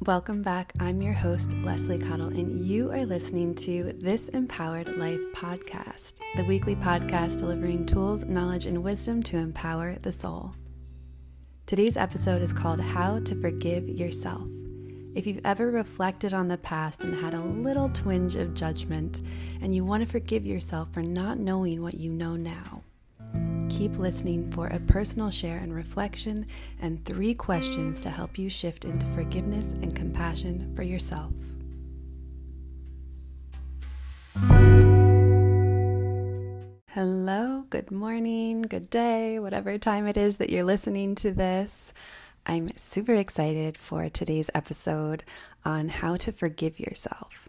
Welcome back. I'm your host, Leslie Cottle, and you are listening to This Empowered Life podcast, the weekly podcast delivering tools, knowledge, and wisdom to empower the soul. Today's episode is called How to Forgive Yourself. If you've ever reflected on the past and had a little twinge of judgment, and you want to forgive yourself for not knowing what you know now, keep listening for a personal share and reflection and 3 questions to help you shift into forgiveness and compassion for yourself. Hello, good morning, good day, whatever time it is that you're listening to this. I'm super excited for today's episode on how to forgive yourself.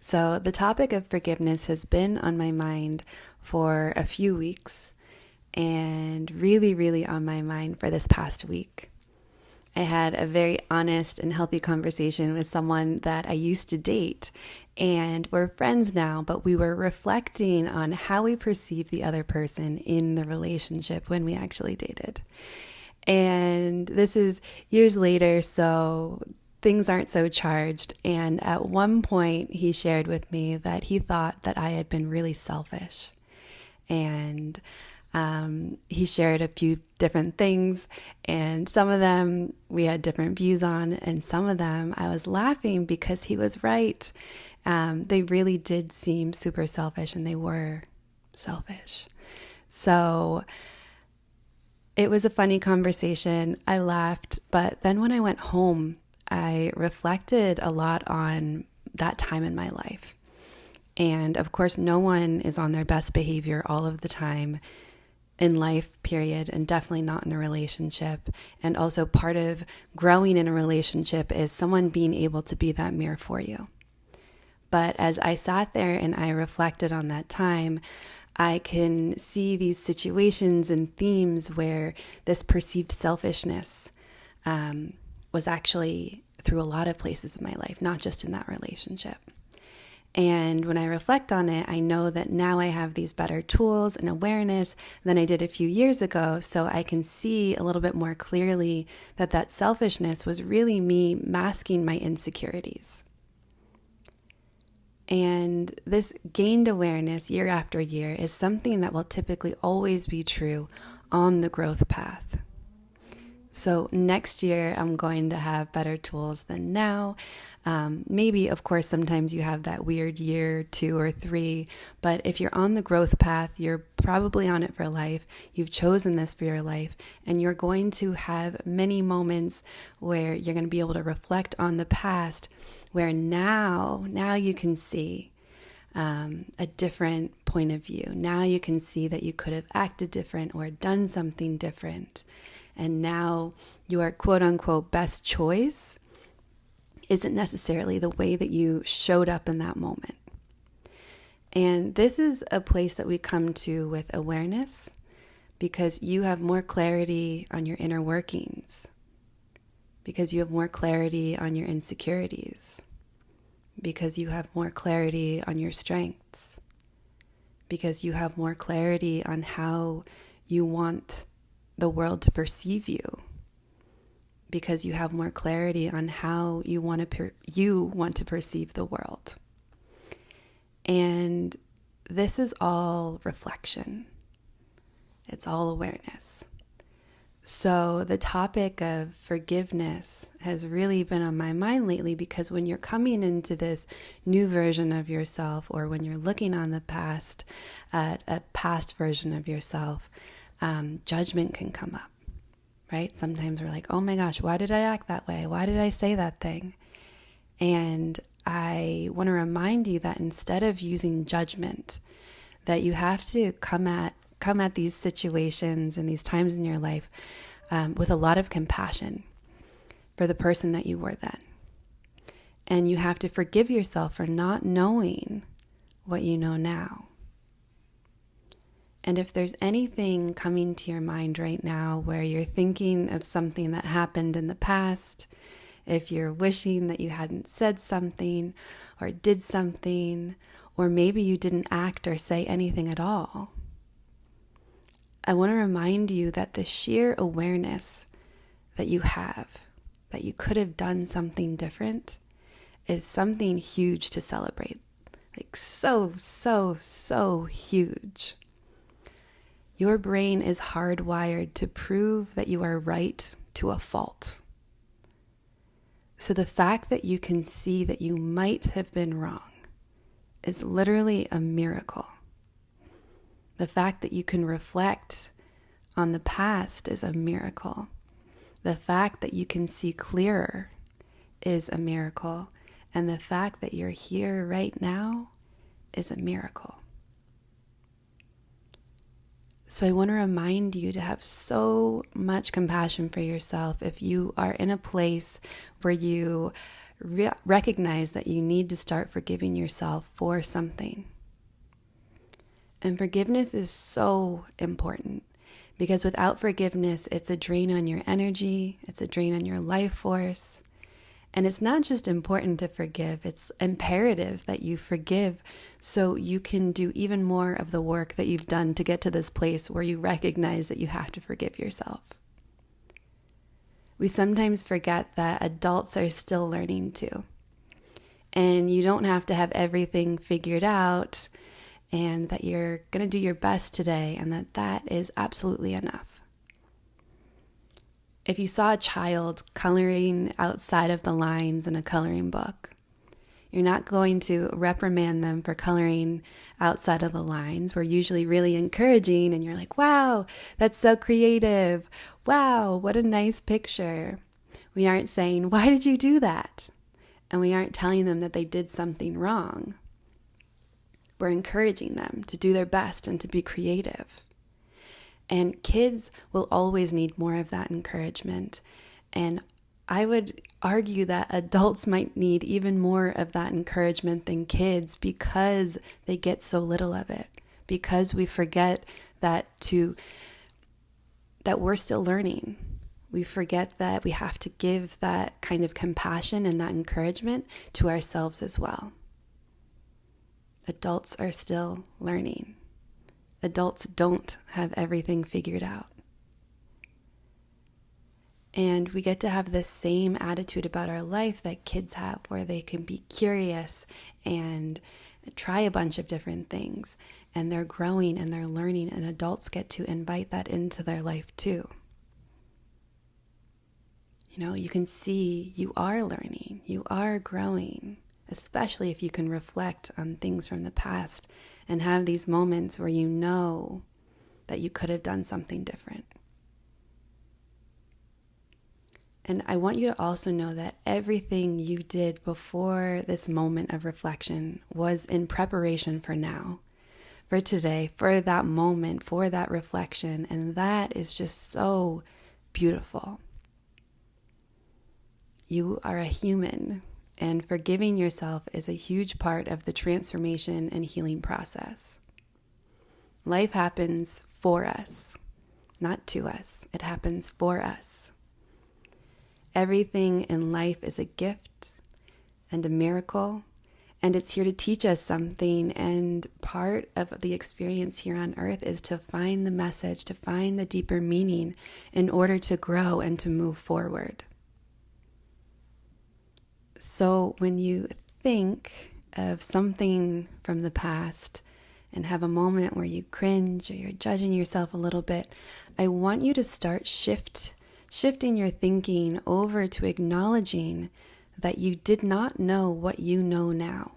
So the topic of forgiveness has been on my mind for a few weeks, and really on my mind for this past week. I had a very honest and healthy conversation with someone that I used to date, and we're friends now, but we were reflecting on how we perceive the other person in the relationship when we actually dated. And this is years later, so things aren't so charged. And at one point, he shared with me that he thought that I had been really selfish. And he shared a few different things, and some of them we had different views on, and some of them I was laughing because he was right. They really did seem super selfish, and they were selfish. So it was a funny conversation. I laughed, but then when I went home, I reflected a lot on that time in my life. And of course, no one is on their best behavior all of the time in life, period, and definitely not in a relationship. And also part of growing in a relationship is someone being able to be that mirror for you. But as I sat there and I reflected on that time, I can see these situations and themes where this perceived selfishness was actually through a lot of places in my life, not just in that relationship. And when I reflect on it, I know that now I have these better tools and awareness than I did a few years ago, so I can see a little bit more clearly that that selfishness was really me masking my insecurities. And this gained awareness year after year is something that will typically always be true on the growth path. So next year, I'm going to have better tools than now. Maybe, of course, sometimes you have that weird year, 2 or 3, but if you're on the growth path, you're probably on it for life. You've chosen this for your life, and you're going to have many moments where you're going to be able to reflect on the past, where now you can see a different point of view. Now you can see that you could have acted different or done something different. And now your quote unquote best choice isn't necessarily the way that you showed up in that moment. And this is a place that we come to with awareness, because you have more clarity on your inner workings, because you have more clarity on your insecurities, because you have more clarity on your strengths, because you have more clarity on how you want the world to perceive you, because you have more clarity on how you want to perceive the world. And this is all reflection. It's all awareness. So the topic of forgiveness has really been on my mind lately, because when you're coming into this new version of yourself, or when you're looking on the past at a past version of yourself, judgment can come up. Right? Sometimes we're like, oh my gosh, why did I act that way? Why did I say that thing? And I want to remind you that instead of using judgment, that you have to come at these situations and these times in your life with a lot of compassion for the person that you were then. And you have to forgive yourself for not knowing what you know now. And if there's anything coming to your mind right now where you're thinking of something that happened in the past, if you're wishing that you hadn't said something or did something, or maybe you didn't act or say anything at all, I want to remind you that the sheer awareness that you have that you could have done something different is something huge to celebrate. Like so, so, so huge. Your brain is hardwired to prove that you are right to a fault. So the fact that you can see that you might have been wrong is literally a miracle. The fact that you can reflect on the past is a miracle. The fact that you can see clearer is a miracle. And the fact that you're here right now is a miracle. So I want to remind you to have so much compassion for yourself if you are in a place where you recognize that you need to start forgiving yourself for something. And forgiveness is so important because without forgiveness, it's a drain on your energy, it's a drain on your life force. And it's not just important to forgive, it's imperative that you forgive so you can do even more of the work that you've done to get to this place where you recognize that you have to forgive yourself. We sometimes forget that adults are still learning too. And you don't have to have everything figured out, and that you're going to do your best today, and that is absolutely enough. If you saw a child coloring outside of the lines in a coloring book, you're not going to reprimand them for coloring outside of the lines. We're usually really encouraging, and you're like, wow, that's so creative. Wow, what a nice picture. We aren't saying, why did you do that? And we aren't telling them that they did something wrong. We're encouraging them to do their best and to be creative. And kids will always need more of that encouragement. And I would argue that adults might need even more of that encouragement than kids because they get so little of it. Because we forget that we're still learning. We forget that we have to give that kind of compassion and that encouragement to ourselves as well. Adults are still learning. Adults don't have everything figured out. And we get to have the same attitude about our life that kids have, where they can be curious and try a bunch of different things. And they're growing and they're learning, and adults get to invite that into their life too. You know, you can see you are learning, you are growing, especially if you can reflect on things from the past and have these moments where you know that you could have done something different. And I want you to also know that everything you did before this moment of reflection was in preparation for now, for today, for that moment, for that reflection. And that is just so beautiful. You are a human. And forgiving yourself is a huge part of the transformation and healing process. Life happens for us, not to us. It happens for us. Everything in life is a gift and a miracle, and it's here to teach us something. And part of the experience here on earth is to find the message, to find the deeper meaning in order to grow and to move forward. So when you think of something from the past and have a moment where you cringe or you're judging yourself a little bit, I want you to start shifting your thinking over to acknowledging that you did not know what you know now.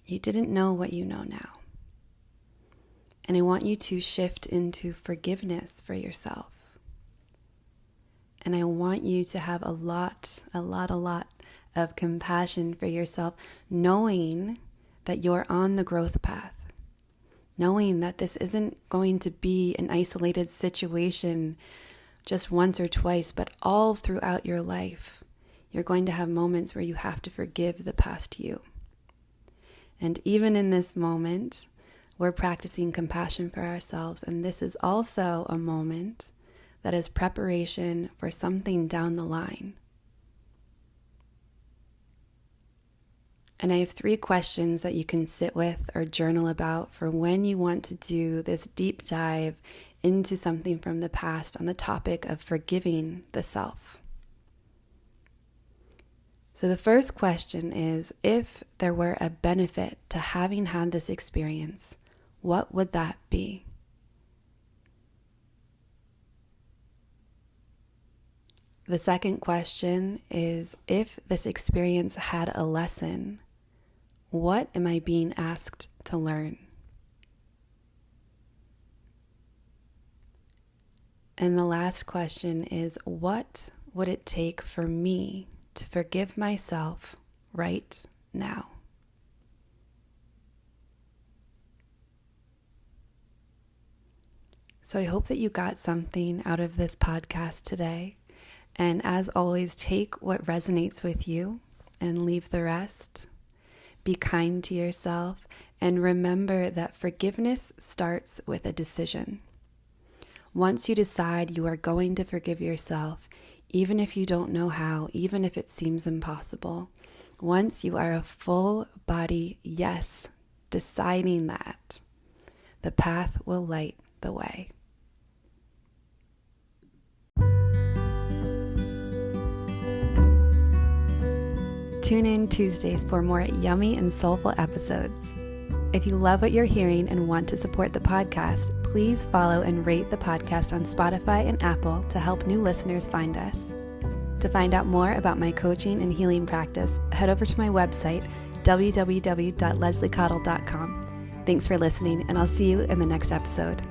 You didn't know what you know now. And I want you to shift into forgiveness for yourself. And I want you to have a lot of compassion for yourself, knowing that you're on the growth path, knowing that this isn't going to be an isolated situation just once or twice, but all throughout your life. You're going to have moments where you have to forgive the past you. And even in this moment, we're practicing compassion for ourselves. And this is also a moment that is preparation for something down the line. And I have 3 questions that you can sit with or journal about for when you want to do this deep dive into something from the past on the topic of forgiving the self. So the first question is, if there were a benefit to having had this experience, what would that be? The second question is, if this experience had a lesson, what am I being asked to learn? And the last question is, what would it take for me to forgive myself right now? So I hope that you got something out of this podcast today. And as always, take what resonates with you and leave the rest. Be kind to yourself and remember that forgiveness starts with a decision. Once you decide you are going to forgive yourself, even if you don't know how, even if it seems impossible, once you are a full body yes, deciding that, the path will light the way. Tune in Tuesdays for more yummy and soulful episodes. If you love what you're hearing and want to support the podcast, please follow and rate the podcast on Spotify and Apple to help new listeners find us. To find out more about my coaching and healing practice, head over to my website, www.lesliecottle.com. Thanks for listening, and I'll see you in the next episode.